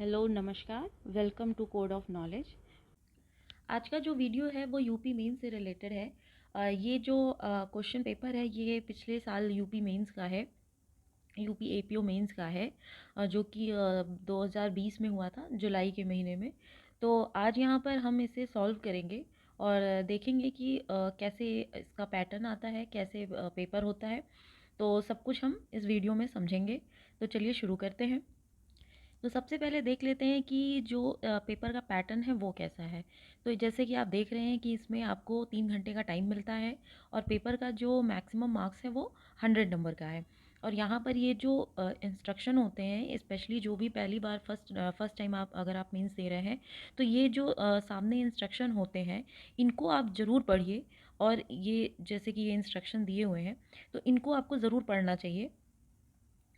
Hello नमस्कार, welcome to code of knowledge. आज का जो वीडियो है वो यूपी मेंस से रिलेटेड है। ये जो क्वेश्चन पेपर है ये पिछले साल यूपी मेंस का है, यूपी एपीओ मेंस का है, जो कि 2020 में हुआ था जुलाई के महीने में। तो आज यहाँ पर हम इसे सॉल्व करेंगे और देखेंगे कि कैसे इसका पैटर्न आता है, कैसे पेपर होता है। तो सब कुछ हम इस वीडियो में समझेंगे। तो चलिए शुरू करते हैं। तो सबसे पहले देख लेते हैं कि जो पेपर का पैटर्न है वो कैसा है। तो जैसे कि आप देख रहे हैं कि इसमें आपको 3 घंटे का टाइम मिलता है और पेपर का जो मैक्सिमम मार्क्स है वो 100 नंबर का है। और यहाँ पर ये जो इंस्ट्रक्शन होते हैं, स्पेशली जो भी पहली बार फर्स्ट टाइम अगर आप मीन्स दे रहे हैं, तो ये जो सामने इंस्ट्रक्शन होते हैं इनको आप ज़रूर पढ़िए। और ये जैसे कि ये इंस्ट्रक्शन दिए हुए हैं तो इनको आपको ज़रूर पढ़ना चाहिए।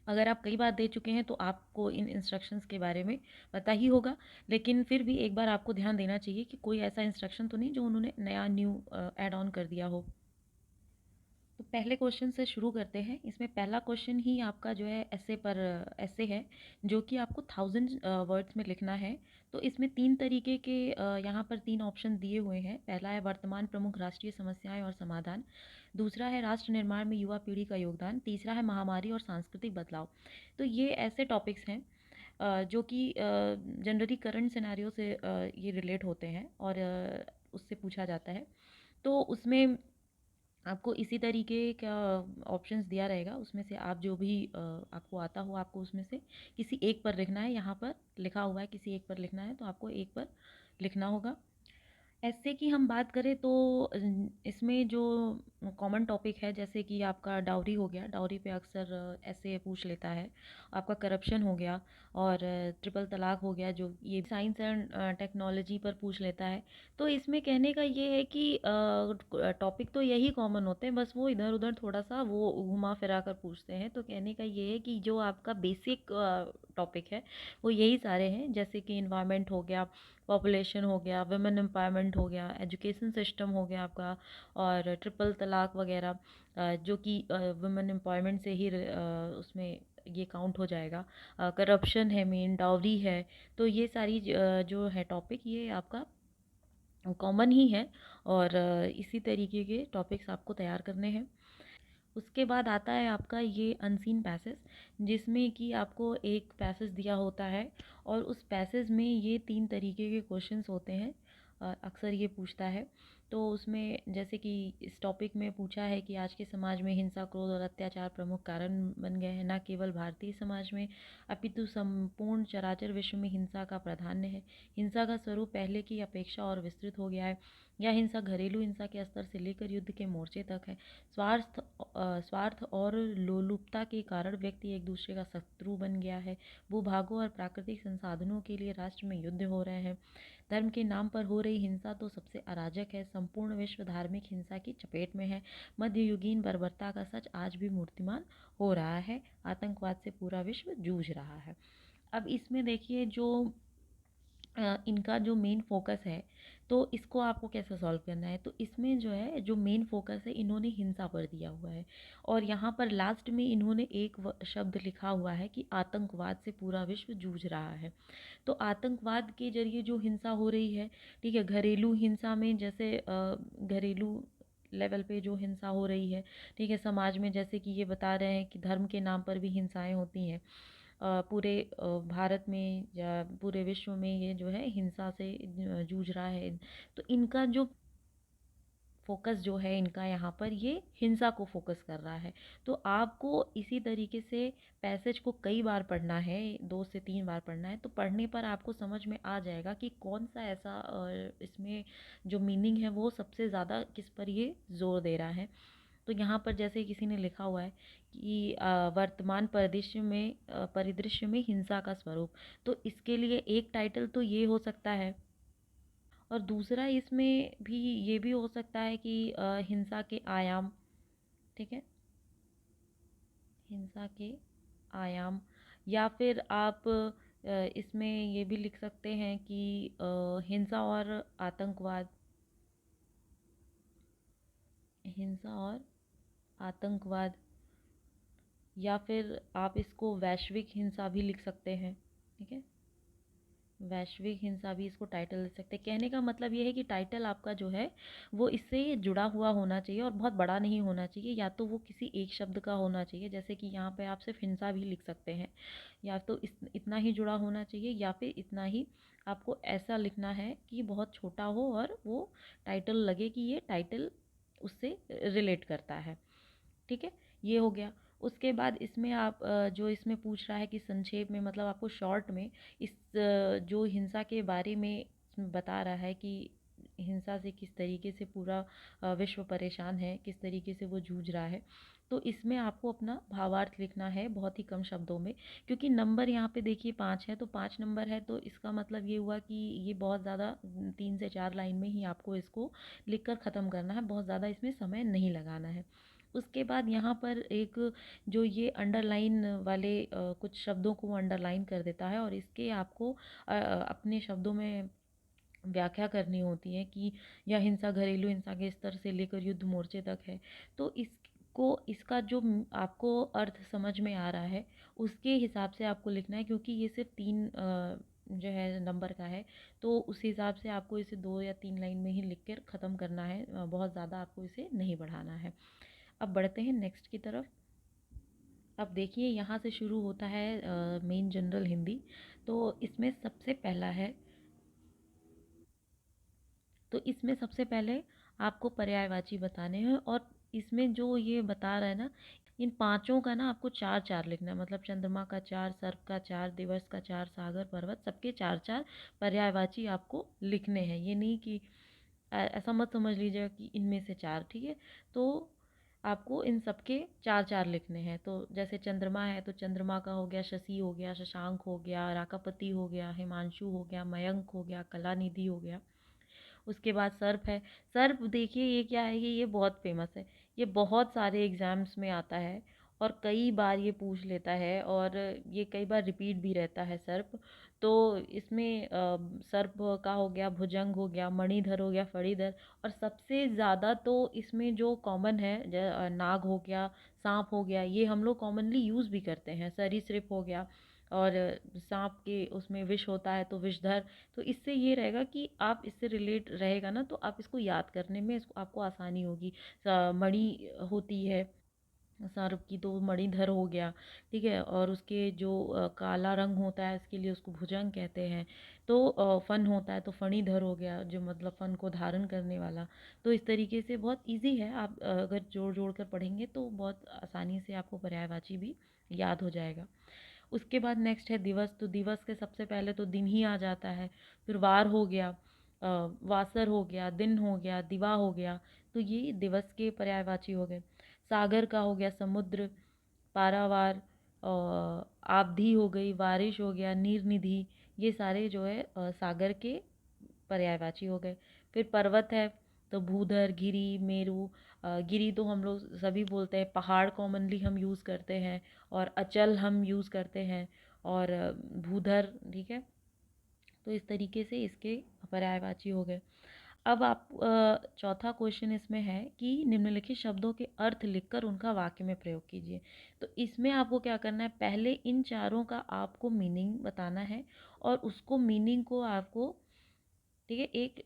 अगर आप कई बार दे चुके हैं तो आपको इन इंस्ट्रक्शंस के बारे में पता ही होगा, लेकिन फिर भी एक बार आपको ध्यान देना चाहिए कि कोई ऐसा इंस्ट्रक्शन तो नहीं जो उन्होंने नया न्यू ऐड ऑन कर दिया हो। तो पहले क्वेश्चन से शुरू करते हैं। इसमें पहला क्वेश्चन ही आपका जो है ऐसे है, जो कि आपको 1000 वर्ड्स में लिखना है। तो इसमें 3 तरीके के यहाँ पर 3 ऑप्शन दिए हुए हैं। पहला है वर्तमान प्रमुख राष्ट्रीय समस्याएं और समाधान, दूसरा है राष्ट्र निर्माण में युवा पीढ़ी का योगदान, तीसरा है महामारी और सांस्कृतिक बदलाव। तो ये ऐसे टॉपिक्स हैं जो कि जनरली करंट सिनेरियो से ये रिलेट होते हैं और उससे पूछा जाता है। तो उसमें आपको इसी तरीके का ऑप्शंस दिया रहेगा, उसमें से आप जो भी आपको आता हो आपको उसमें से किसी एक पर लिखना है। यहाँ पर लिखा हुआ है किसी एक पर लिखना है, तो आपको एक पर लिखना होगा। ऐसे की हम बात करें तो इसमें जो कॉमन टॉपिक है, जैसे कि आपका डाउरी हो गया, डाउरी पे अक्सर ऐसे पूछ लेता है। आपका करप्शन हो गया और ट्रिपल तलाक हो गया, जो ये साइंस एंड टेक्नोलॉजी पर पूछ लेता है। तो इसमें कहने का ये है कि टॉपिक तो यही कॉमन होते हैं, बस वो इधर उधर थोड़ा सा वो घुमा फिरा कर पूछते हैं। तो कहने का ये है कि जो आपका बेसिक टॉपिक है वो यही सारे हैं, जैसे कि इन्वायरमेंट हो गया, पॉपुलेशन हो गया, वुमेन एम्पावरमेंट हो गया, एजुकेशन सिस्टम हो गया आपका, और ट्रिपल तलाक वगैरह, जो कि वुमेन एम्पावरमेंट से ही उसमें ये काउंट हो जाएगा। करप्शन है, मेन डाउरी है। तो ये सारी जो है टॉपिक ये आपका कॉमन ही है और इसी तरीके के टॉपिक्स आपको तैयार करने हैं। उसके बाद आता है आपका ये अनसीन पैसेज, जिसमें कि आपको एक पैसेज दिया होता है और उस पैसेज में ये 3 तरीके के क्वेश्चंस होते हैं। अक्सर ये पूछता है। तो उसमें जैसे कि इस टॉपिक में पूछा है कि आज के समाज में हिंसा, क्रोध और अत्याचार प्रमुख कारण बन गए हैं। न केवल भारतीय समाज में अपितु संपूर्ण चराचर विश्व में हिंसा का प्राधान्य है। हिंसा का स्वरूप पहले की अपेक्षा और विस्तृत हो गया है। यह हिंसा घरेलू हिंसा के स्तर से लेकर युद्ध के मोर्चे तक है। स्वार्थ और लोलुपता के कारण व्यक्ति एक दूसरे का शत्रु बन गया है। भूभागों और प्राकृतिक संसाधनों के लिए राष्ट्र में युद्ध हो रहे हैं। धर्म के नाम पर हो रही हिंसा तो सबसे अराजक है। संपूर्ण विश्व धार्मिक हिंसा की चपेट में है। मध्ययुगीन बर्बरता का सच आज भी मूर्तिमान हो रहा है। आतंकवाद से पूरा विश्व जूझ रहा है। अब इसमें देखिए जो इनका जो मेन फोकस है, तो इसको आपको कैसे सॉल्व करना है। तो इसमें जो है जो मेन फोकस है इन्होंने हिंसा पर दिया हुआ है और यहाँ पर लास्ट में इन्होंने एक शब्द लिखा हुआ है कि आतंकवाद से पूरा विश्व जूझ रहा है। तो आतंकवाद के जरिए जो हिंसा हो रही है, ठीक है, घरेलू हिंसा में जैसे घरेलू लेवल पे जो हिंसा हो रही है, ठीक है, समाज में जैसे कि ये बता रहे हैं कि धर्म के नाम पर भी हिंसाएं होती हैं। पूरे भारत में या पूरे विश्व में ये जो है हिंसा से जूझ रहा है। तो इनका जो फोकस जो है इनका यहाँ पर ये हिंसा को फोकस कर रहा है। तो आपको इसी तरीके से पैसेज को कई बार पढ़ना है, 2 से 3 बार पढ़ना है। तो पढ़ने पर आपको समझ में आ जाएगा कि कौन सा ऐसा इसमें जो मीनिंग है वो सबसे ज़्यादा किस पर ये जोर दे रहा है। तो यहाँ पर जैसे किसी ने लिखा हुआ है कि वर्तमान परिदृश्य में हिंसा का स्वरूप, तो इसके लिए एक टाइटल तो ये हो सकता है और दूसरा इसमें भी ये भी हो सकता है कि हिंसा के आयाम, ठीक है, हिंसा के आयाम। या फिर आप इसमें ये भी लिख सकते हैं कि हिंसा और आतंकवाद, हिंसा और आतंकवाद। या फिर आप इसको वैश्विक हिंसा भी लिख सकते हैं, ठीक है। वैश्विक हिंसा भी इसको टाइटल दे सकते हैं। कहने का मतलब ये है कि टाइटल आपका जो है वो इससे जुड़ा हुआ होना चाहिए और बहुत बड़ा नहीं होना चाहिए, या तो वो किसी एक शब्द का होना चाहिए, जैसे कि यहाँ पे आप सिर्फ हिंसा भी लिख सकते हैं, या तो इतना ही जुड़ा होना चाहिए, या फिर इतना ही आपको ऐसा लिखना है कि बहुत छोटा हो और वो टाइटल लगे कि ये टाइटल उससे रिलेट करता है। ठीक है, ये हो गया। उसके बाद इसमें आप जो इसमें पूछ रहा है कि संक्षेप में, मतलब आपको शॉर्ट में इस जो हिंसा के बारे में इसमें बता रहा है कि हिंसा से किस तरीके से पूरा विश्व परेशान है, किस तरीके से वो जूझ रहा है। तो इसमें आपको अपना भावार्थ लिखना है बहुत ही कम शब्दों में, क्योंकि नंबर यहाँ पे देखिए 5 है, तो 5 नंबर है, तो इसका मतलब ये हुआ कि ये बहुत ज़्यादा 3 से 4 लाइन में ही आपको इसको लिख कर ख़त्म करना है, बहुत ज़्यादा इसमें समय नहीं लगाना है। उसके बाद यहाँ पर एक जो ये अंडरलाइन वाले कुछ शब्दों को वो अंडरलाइन कर देता है, और इसके आपको अपने शब्दों में व्याख्या करनी होती है कि यह हिंसा घरेलू हिंसा के स्तर से लेकर युद्ध मोर्चे तक है। तो इसको इसका जो आपको अर्थ समझ में आ रहा है उसके हिसाब से आपको लिखना है, क्योंकि ये सिर्फ 3 जो है नंबर का है, तो उस हिसाब से आपको इसे 2 या 3 लाइन में ही लिख कर ख़त्म करना है, बहुत ज़्यादा आपको इसे नहीं बढ़ाना है। अब बढ़ते हैं नेक्स्ट की तरफ। अब देखिए यहाँ से शुरू होता है मेन जनरल हिंदी। तो इसमें सबसे पहला है, तो इसमें सबसे पहले आपको पर्यायवाची बताने हैं, और इसमें जो ये बता रहा है ना, इन पांचों का ना आपको 4-4 लिखना है, मतलब चंद्रमा का 4, सर्प का 4, दिवस का 4, सागर पर्वत सबके 4-4 पर्यायवाची आपको लिखने हैं। ये नहीं कि ऐसा मत समझ लीजिएगा कि इनमें से 4, ठीक है। तो आपको इन सबके 4-4 लिखने हैं। तो जैसे चंद्रमा है तो चंद्रमा का हो गया शशि, हो गया शशांक, हो गया राकापति, हो गया हिमांशु, हो गया मयंक, हो गया कलानिधि, हो गया। उसके बाद सर्प है। सर्प देखिए ये क्या है, ये बहुत फेमस है, ये बहुत सारे एग्ज़ाम्स में आता है और कई बार ये पूछ लेता है, और ये कई बार रिपीट भी रहता है सर्प। तो इसमें सर्प का हो गया भुजंग, हो गया मणिधर, हो गया फणीधर, और सबसे ज़्यादा तो इसमें जो कॉमन है नाग हो गया, सांप हो गया, ये हम लोग कॉमनली यूज़ भी करते हैं। सरीसृप हो गया, और सांप के उसमें विष होता है तो विषधर। तो इससे ये रहेगा कि आप इससे रिलेट रहेगा ना, तो आप इसको याद करने में इसको आपको आसानी होगी। मणि होती है सर्प की, तो मणिधर हो गया, ठीक है। और उसके जो काला रंग होता है इसके लिए उसको भुजंग कहते हैं। तो फन होता है तो फणीधर हो गया, जो मतलब फन को धारण करने वाला। तो इस तरीके से बहुत इजी है, आप अगर जोड़ जोड़ कर पढ़ेंगे तो बहुत आसानी से आपको पर्यायवाची भी याद हो जाएगा। उसके बाद नेक्स्ट है दिवस। तो दिवस के सबसे पहले तो दिन ही आ जाता है, फिर वार हो गया, वासर हो गया, दिन हो गया, दिवा हो गया। तो ये दिवस के पर्यायवाची हो गए। सागर का हो गया समुद्र, पारावार, आब्धी हो गई, बारिश हो गया, नीर निधि, ये सारे जो है सागर के पर्यायवाची हो गए। फिर पर्वत है तो भूधर, गिरि, मेरु। गिरि तो हम लोग सभी बोलते हैं, पहाड़ कॉमनली हम यूज़ करते हैं, और अचल हम यूज़ करते हैं, और भूधर, ठीक है। तो इस तरीके से इसके पर्यायवाची हो गए। अब आप चौथा क्वेश्चन इसमें है कि निम्नलिखित शब्दों के अर्थ लिखकर उनका वाक्य में प्रयोग कीजिए। तो इसमें आपको क्या करना है, पहले इन चारों का आपको मीनिंग बताना है, और उसको मीनिंग को आपको, ठीक है, एक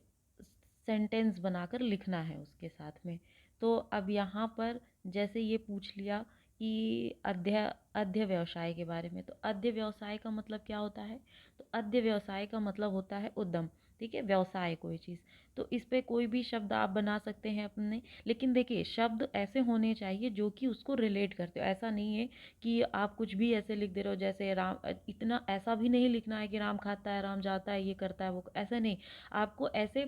सेंटेंस बनाकर लिखना है उसके साथ में। तो अब यहाँ पर जैसे ये पूछ लिया कि अध्य व्यवसाय के बारे में, तो अध्य व्यवसाय का मतलब क्या होता है, तो अध्य व्यवसाय का मतलब होता है उद्यम, ठीक है, व्यवसाय कोई चीज़। तो इस पे कोई भी शब्द आप बना सकते हैं अपने, लेकिन देखिए शब्द ऐसे होने चाहिए जो कि उसको रिलेट करते हो। ऐसा नहीं है कि आप कुछ भी ऐसे लिख दे रहे हो, जैसे राम, इतना ऐसा भी नहीं लिखना है कि राम खाता है, राम जाता है, ये करता है, वो ऐसा नहीं। आपको ऐसे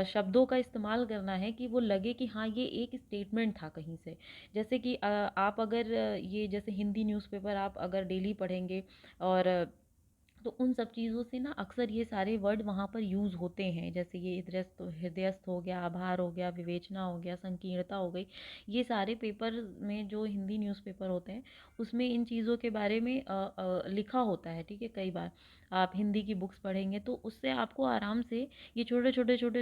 शब्दों का इस्तेमाल करना है कि वो लगे कि हाँ ये एक स्टेटमेंट था कहीं से। जैसे कि आप अगर ये जैसे हिंदी न्यूज़पेपर आप अगर डेली पढ़ेंगे, और तो उन सब चीज़ों से ना अक्सर ये सारे वर्ड वहाँ पर यूज़ होते हैं, जैसे ये हृदयस्थ हो गया, आभार हो गया, विवेचना हो गया, संकीर्णता हो गई। ये सारे पेपर में जो हिंदी न्यूज़पेपर होते हैं उसमें इन चीज़ों के बारे में लिखा होता है, ठीक है। कई बार आप हिंदी की बुक्स पढ़ेंगे तो उससे आपको आराम से ये छोटे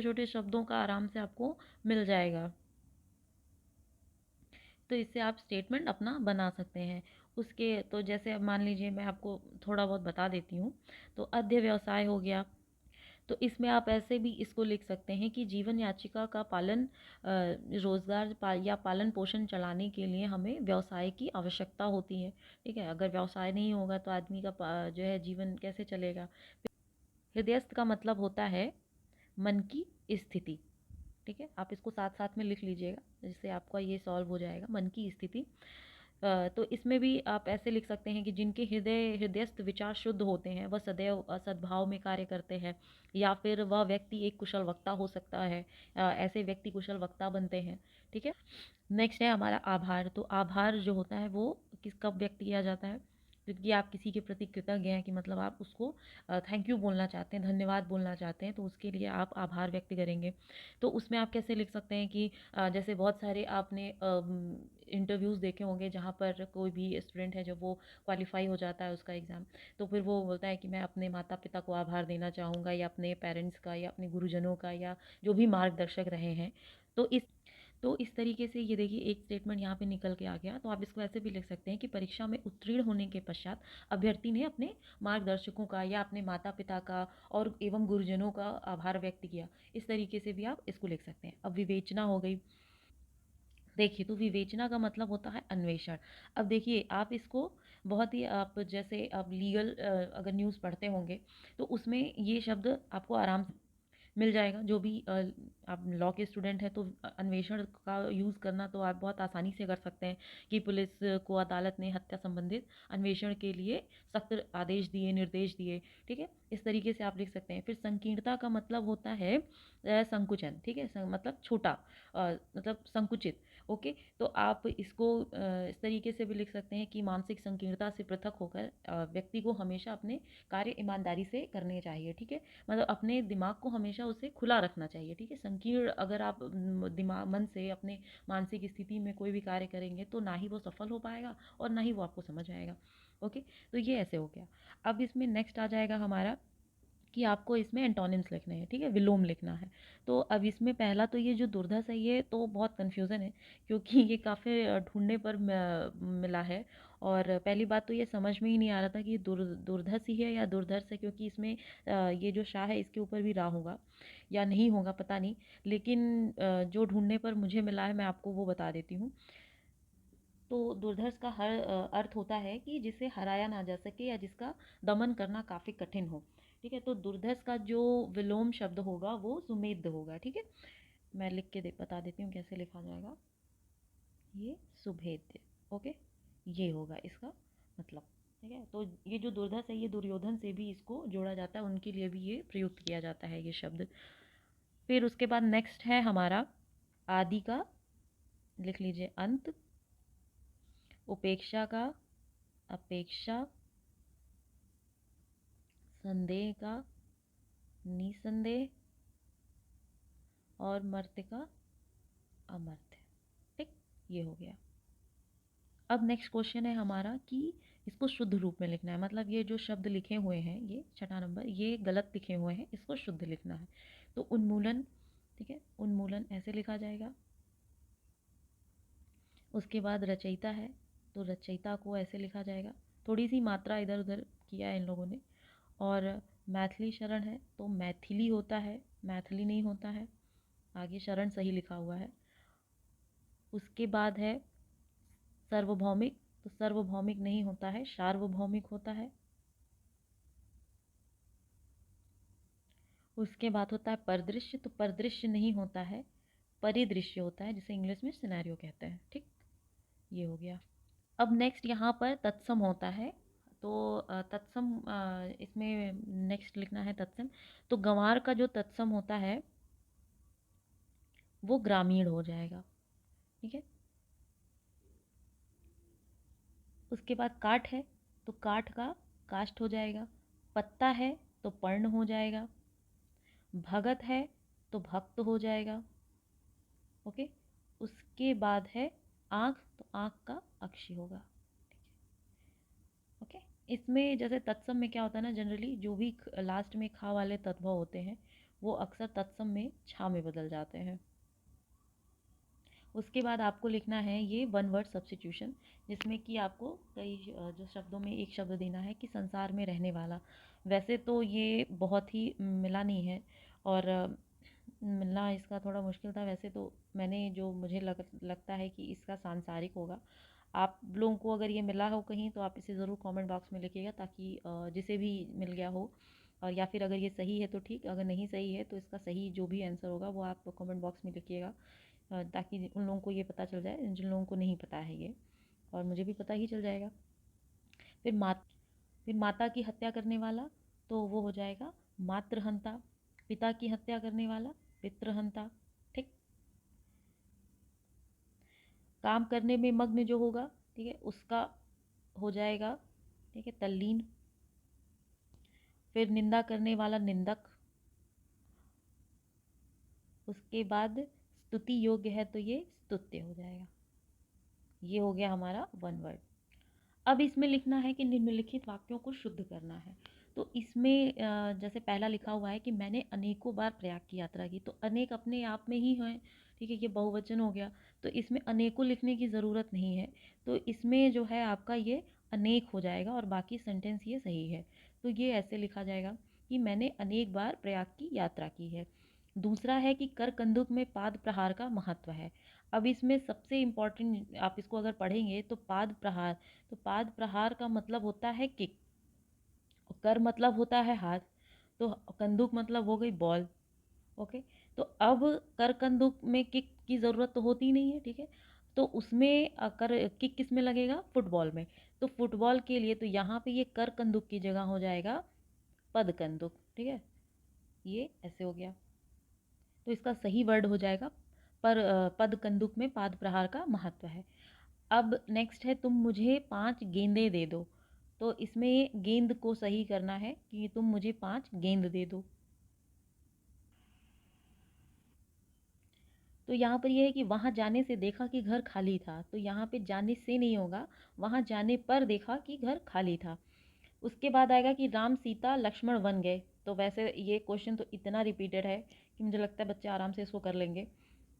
छोटे शब्दों का आराम से आपको मिल जाएगा। तो इससे आप स्टेटमेंट अपना बना सकते हैं। उसके तो जैसे अब मान लीजिए मैं आपको थोड़ा बहुत बता देती हूँ। तो अध्य व्यवसाय हो गया, तो इसमें आप ऐसे भी इसको लिख सकते हैं कि जीवन याचिका का पालन रोजगार या पालन पोषण चलाने के लिए हमें व्यवसाय की आवश्यकता होती है। ठीक है, अगर व्यवसाय नहीं होगा तो आदमी का जो है जीवन कैसे चलेगा। हृदयस्थ का मतलब होता है मन की स्थिति। ठीक है, आप इसको साथ साथ में लिख लीजिएगा, जिससे आपका ये सॉल्व हो जाएगा, मन की स्थिति। तो इसमें भी आप ऐसे लिख सकते हैं कि जिनके हृदयस्थ विचार शुद्ध होते हैं वह सदैव सद्भाव में कार्य करते हैं, या फिर वह व्यक्ति एक कुशल वक्ता हो सकता है। ऐसे व्यक्ति कुशल वक्ता बनते हैं। ठीक है, नेक्स्ट है हमारा आभार। तो आभार जो होता है वो किस कब व्यक्त किया जाता है, क्योंकि आप किसी के प्रति कृतज्ञ हैं, कि मतलब आप उसको थैंक यू बोलना चाहते हैं, धन्यवाद बोलना चाहते हैं, तो उसके लिए आप आभार व्यक्त करेंगे। तो उसमें आप कैसे लिख सकते हैं कि जैसे बहुत सारे आपने इंटरव्यूज़ देखे होंगे जहाँ पर कोई भी स्टूडेंट है जब वो क्वालिफाई हो जाता है उसका एग्ज़ाम, तो फिर वो बोलता है कि मैं अपने माता पिता को आभार देना चाहूँगा, या अपने पेरेंट्स का, या अपने गुरुजनों का, या जो भी मार्गदर्शक रहे हैं। तो इस तरीके से ये देखिए एक स्टेटमेंट यहाँ पे निकल के आ गया। तो आप इसको ऐसे भी लिख सकते हैं कि परीक्षा में उत्तीर्ण होने के पश्चात अभ्यर्थी ने अपने मार्गदर्शकों का या अपने माता पिता का और एवं गुरुजनों का आभार व्यक्त किया। इस तरीके से भी आप इसको लिख सकते हैं। अब विवेचना हो गई। देखिए, तो विवेचना का मतलब होता है अन्वेषण। अब देखिए आप इसको बहुत ही, आप जैसे आप लीगल अगर न्यूज़ पढ़ते होंगे तो उसमें ये शब्द आपको आराम से मिल जाएगा। जो भी आप लॉ के स्टूडेंट हैं तो अन्वेषण का यूज़ करना तो आप बहुत आसानी से कर सकते हैं, कि पुलिस को अदालत ने हत्या संबंधित अन्वेषण के लिए सख्त आदेश दिए, निर्देश दिए। ठीक है, इस तरीके से आप लिख सकते हैं। फिर संकीर्णता का मतलब होता है संकुचन। ठीक है, मतलब छोटा, मतलब संकुचित। ओके, तो आप इसको इस तरीके से भी लिख सकते हैं कि मानसिक संकीर्णता से पृथक होकर व्यक्ति को हमेशा अपने कार्य ईमानदारी से करने चाहिए। ठीक है, मतलब अपने दिमाग को हमेशा उसे खुला रखना चाहिए। ठीक है, संकीर्ण अगर आप दिमाग मन से अपने मानसिक स्थिति में कोई भी कार्य करेंगे तो ना ही वो सफल हो पाएगा और ना ही वो आपको समझ आएगा। ओके, तो ये ऐसे हो गया। अब इसमें नेक्स्ट आ जाएगा हमारा कि आपको इसमें एंटोनिम्स लिखने हैं। ठीक है, विलोम लिखना है। तो अब इसमें पहला तो ये जो दुर्धस है ये तो बहुत कन्फ्यूज़न है, क्योंकि ये काफ़ी ढूंढने पर मिला है। और पहली बात तो ये समझ में ही नहीं आ रहा था कि दुर्धस ही है या दुर्धर्ष है, क्योंकि इसमें ये जो शाह है इसके ऊपर भी रा होगा या नहीं होगा पता नहीं। लेकिन जो ढूंढने पर मुझे मिला है मैं आपको वो बता देती हूँ। तो दुर्धर्ष का हर अर्थ होता है कि जिसे हराया ना जा सके या जिसका दमन करना काफ़ी कठिन हो। ठीक है, तो दुर्धर्ष का जो विलोम शब्द होगा वो सुमेध होगा। ठीक है, मैं लिख के बता देती हूँ कैसे लिखा जाएगा। ये सुभेद्य। ओके, ये होगा इसका मतलब। ठीक है, तो ये जो दुर्धर्ष है ये दुर्योधन से भी इसको जोड़ा जाता है, उनके लिए भी ये प्रयुक्त किया जाता है ये शब्द। फिर उसके बाद नेक्स्ट है हमारा आदि का, लिख लीजिए अंत। उपेक्षा का अपेक्षा, संदेह का निसंदेह, और मर्त्य का अमर्त्य। ठीक, ये हो गया। अब नेक्स्ट क्वेश्चन है हमारा कि इसको शुद्ध रूप में लिखना है। मतलब ये जो शब्द लिखे हुए हैं, ये छठा नंबर, ये गलत लिखे हुए हैं, इसको शुद्ध लिखना है। तो उन्मूलन, ठीक है, उन्मूलन ऐसे लिखा जाएगा। उसके बाद रचयिता है, तो रचयिता को ऐसे लिखा जाएगा। थोड़ी सी मात्रा इधर उधर किया है इन लोगों ने। और मैथिली शरण है तो मैथिली होता है, मैथिली नहीं होता है। आगे शरण सही लिखा हुआ है। उसके बाद है सार्वभौमिक, तो सार्वभौमिक नहीं होता है, सार्वभौमिक होता है। उसके बाद होता है परिदृश्य, तो परिदृश्य नहीं होता है, परिदृश्य होता है, जिसे इंग्लिश में सिनेरियो कहते हैं। ठीक, ये हो गया। अब नेक्स्ट यहाँ पर तत्सम होता है। तो तत्सम इसमें नेक्स्ट लिखना है तत्सम। तो गंवार का जो तत्सम होता है वो ग्रामीण हो जाएगा। ठीक है, उसके बाद काठ है तो काठ का काष्ठ हो जाएगा। पत्ता है तो पर्ण हो जाएगा। भगत है तो भक्त हो जाएगा। ओके, उसके बाद है आँख, तो आँख का अक्षी होगा। ओके, इसमें जैसे तत्सम में क्या होता है ना, जनरली जो भी लास्ट में खा वाले तत्व होते हैं वो अक्सर तत्सम में छा में बदल जाते हैं। उसके बाद आपको लिखना है ये वन वर्ड सब्स्टिट्यूशन, जिसमें कि आपको कई जो शब्दों में एक शब्द देना है कि संसार में रहने वाला। वैसे तो ये बहुत ही मिला नहीं है और मिलना इसका थोड़ा मुश्किल था। वैसे तो मैंने जो मुझे लगता है कि इसका सांसारिक होगा। आप लोगों को अगर ये मिला हो कहीं तो आप इसे ज़रूर कमेंट बॉक्स में लिखिएगा, ताकि जिसे भी मिल गया हो, और या फिर अगर ये सही है तो ठीक, अगर नहीं सही है तो इसका सही जो भी आंसर होगा वो आप कमेंट बॉक्स में लिखिएगा, ताकि उन लोगों को ये पता चल जाए जिन लोगों को नहीं पता है ये, और मुझे भी पता ही चल जाएगा। फिर फिर माता की हत्या करने वाला, तो वो हो जाएगा मातृहंता। पिता की हत्या करने वाला पितृहंता। ठीक। काम करने में मग्न जो होगा, ठीक है, उसका हो जाएगा, ठीक है, तल्लीन। फिर निंदा करने वाला निंदक। उसके बाद स्तुति योग्य है तो ये स्तुत्य हो जाएगा। ये हो गया हमारा वन वर्ड। अब इसमें लिखना है कि निम्नलिखित वाक्यों को शुद्ध करना है। तो इसमें जैसे पहला लिखा हुआ है कि मैंने अनेकों बार प्रयाग की यात्रा की, तो अनेक अपने आप में ही है, ठीक है, ये बहुवचन हो गया, तो इसमें अनेकों लिखने की ज़रूरत नहीं है। तो इसमें जो है आपका ये अनेक हो जाएगा और बाकी सेंटेंस ये सही है। तो ये ऐसे लिखा जाएगा कि मैंने अनेक बार प्रयाग की यात्रा की है। दूसरा है कि कर कंदुक में पाद प्रहार का महत्व है। अब इसमें सबसे इम्पॉर्टेंट, आप इसको अगर पढ़ेंगे तो पाद प्रहार, तो पाद प्रहार का मतलब होता है किक, कर मतलब होता है हाथ, तो कंदुक मतलब हो गई बॉल। ओके। तो अब कर कंदुक में किक की ज़रूरत तो होती ही नहीं है, ठीक है, तो उसमें कर किक किस में लगेगा, फुटबॉल में। तो फुटबॉल के लिए तो यहाँ पे ये कर कंदुक की जगह हो जाएगा पद कंदुक, ठीक है, ये ऐसे हो गया। तो इसका सही वर्ड हो जाएगा पर पद कंदुक में पाद प्रहार का महत्व है। अब नेक्स्ट है तुम मुझे 5 गेंदें दे दो। तो इसमें गेंद को सही करना है कि तुम मुझे 5 गेंद दे दो। तो यहाँ पर यह है कि वहाँ जाने से देखा कि घर खाली था, तो यहाँ पे जाने से नहीं होगा, वहाँ जाने पर देखा कि घर खाली था। उसके बाद आएगा कि राम सीता लक्ष्मण वन गए। तो वैसे ये क्वेश्चन तो इतना रिपीटेड है कि मुझे लगता है बच्चे आराम से इसको कर लेंगे।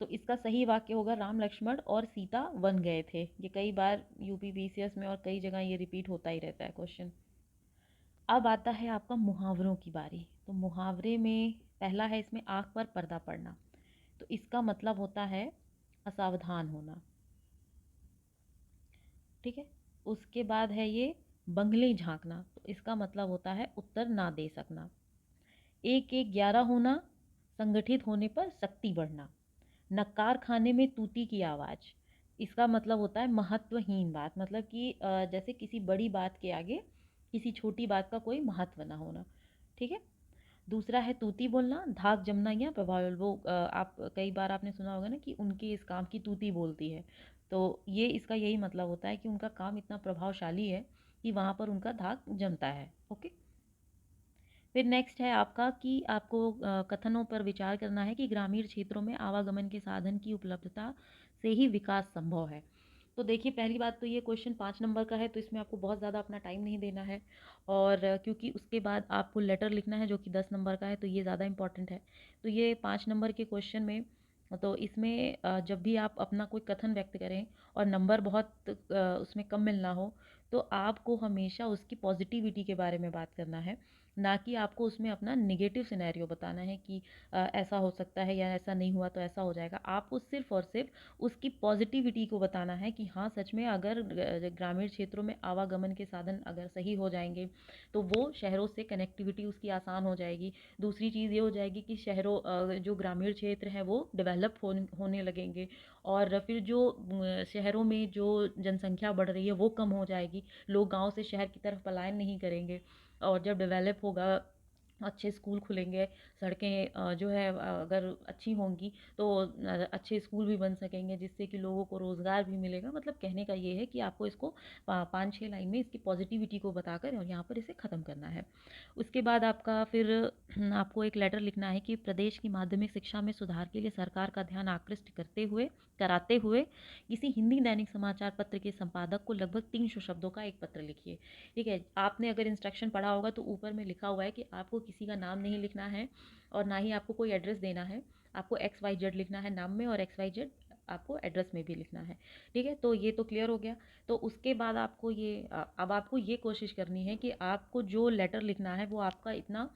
तो इसका सही वाक्य होगा राम लक्ष्मण और सीता वन गए थे। ये कई बार यूपी पीसीएस में और कई जगह ये रिपीट होता ही रहता है क्वेश्चन। अब आता है आपका मुहावरों की बारी। तो मुहावरे में पहला है इसमें आँख पर पर्दा पड़ना। तो इसका मतलब होता है असावधान होना, ठीक है। उसके बाद है ये बंगले झांकना। तो इसका मतलब होता है उत्तर ना दे सकना। 1-1-11 होना, संगठित होने पर शक्ति बढ़ना। नक्कार खाने में तूती की आवाज़, इसका मतलब होता है महत्वहीन बात, मतलब कि जैसे किसी बड़ी बात के आगे किसी छोटी बात का कोई महत्व ना होना, ठीक है। दूसरा है तूती बोलना, धाक जमना या प्रभाव। वो आप कई बार आपने सुना होगा ना कि उनके इस काम की तूती बोलती है, तो ये इसका यही मतलब होता है कि उनका काम इतना प्रभावशाली है कि वहाँ पर उनका धाक जमता है। ओके। फिर नेक्स्ट है आपका कि आपको कथनों पर विचार करना है कि ग्रामीण क्षेत्रों में आवागमन के साधन की उपलब्धता से ही विकास संभव है। तो देखिए पहली बात तो ये क्वेश्चन 5 नंबर का है, तो इसमें आपको बहुत ज़्यादा अपना टाइम नहीं देना है, और क्योंकि उसके बाद आपको लेटर लिखना है जो कि 10 नंबर का है, तो ये ज़्यादा इंपॉर्टेंट है। तो ये 5 नंबर के क्वेश्चन में, तो इसमें जब भी आप अपना कोई कथन व्यक्त करें और नंबर बहुत उसमें कम मिलना हो, तो आपको हमेशा उसकी पॉजिटिविटी के बारे में बात करना है, ना कि आपको उसमें अपना नेगेटिव सिनेरियो बताना है कि ऐसा हो सकता है या ऐसा नहीं हुआ तो ऐसा हो जाएगा। आपको सिर्फ और सिर्फ उसकी पॉजिटिविटी को बताना है कि हाँ सच में अगर ग्रामीण क्षेत्रों में आवागमन के साधन अगर सही हो जाएंगे तो वो शहरों से कनेक्टिविटी उसकी आसान हो जाएगी। दूसरी चीज़ ये हो जाएगी कि शहरों जो ग्रामीण क्षेत्र हैं वो डेवलप होने लगेंगे, और फिर जो शहरों में जो जनसंख्या बढ़ रही है वो कम हो जाएगी। लोग गांव से शहर की तरफ पलायन नहीं करेंगे, और जब डेवलप होगा, अच्छे स्कूल खुलेंगे, सड़कें जो है अगर अच्छी होंगी तो अच्छे स्कूल भी बन सकेंगे, जिससे कि लोगों को रोज़गार भी मिलेगा। मतलब कहने का ये है कि आपको इसको 5-6 लाइन में इसकी पॉजिटिविटी को बताकर और यहाँ पर इसे ख़त्म करना है। उसके बाद आपका फिर आपको एक लेटर लिखना है कि प्रदेश की माध्यमिक शिक्षा में सुधार के लिए सरकार का ध्यान आकृष्ट कराते हुए किसी हिंदी दैनिक समाचार पत्र के संपादक को लगभग 300 शब्दों का एक पत्र लिखिए। ठीक है, आपने अगर इंस्ट्रक्शन पढ़ा होगा तो ऊपर में लिखा हुआ है कि आपको किसी का नाम नहीं लिखना है और ना ही आपको कोई एड्रेस देना है। आपको XYZ लिखना है नाम में और XYZ आपको एड्रेस में भी लिखना है। ठीक है, तो ये तो क्लियर हो गया। तो उसके बाद आपको अब आपको ये कोशिश करनी है कि आपको जो लेटर लिखना है वो आपका इतना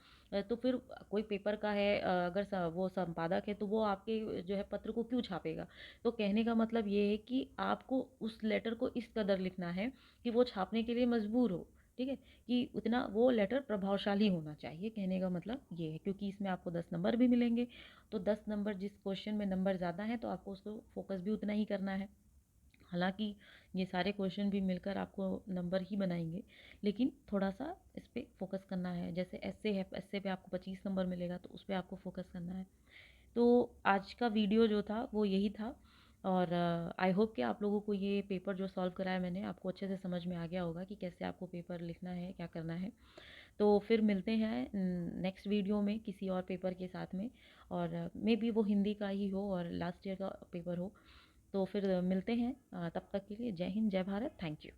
तो फिर कोई पेपर का है, अगर वो संपादक है तो वो आपके जो है पत्र को क्यों छापेगा। तो कहने का मतलब ये है कि आपको उस लेटर को इस कदर लिखना है कि वो छापने के लिए मजबूर हो। ठीक है, कि उतना वो लेटर प्रभावशाली होना चाहिए। कहने का मतलब ये है, क्योंकि इसमें आपको 10 नंबर भी मिलेंगे। तो 10 नंबर, जिस क्वेश्चन में नंबर ज़्यादा है तो आपको उसको फोकस भी उतना ही करना है। हालांकि ये सारे क्वेश्चन भी मिलकर आपको नंबर ही बनाएंगे, लेकिन थोड़ा सा इस पर फोकस करना है। जैसे एस्से है, एस्से पे आपको 25 नंबर मिलेगा, तो उस पर आपको फोकस करना है। तो आज का वीडियो जो था वो यही था, और आई होप कि आप लोगों को ये पेपर जो सॉल्व कराया मैंने आपको अच्छे से समझ में आ गया होगा कि कैसे आपको पेपर लिखना है, क्या करना है। तो फिर मिलते हैं नेक्स्ट वीडियो में किसी और पेपर के साथ में, और मे बी वो हिंदी का ही हो और लास्ट ईयर का पेपर हो। तो फिर मिलते हैं, तब तक के लिए जय हिंद, जय भारत, थैंक यू।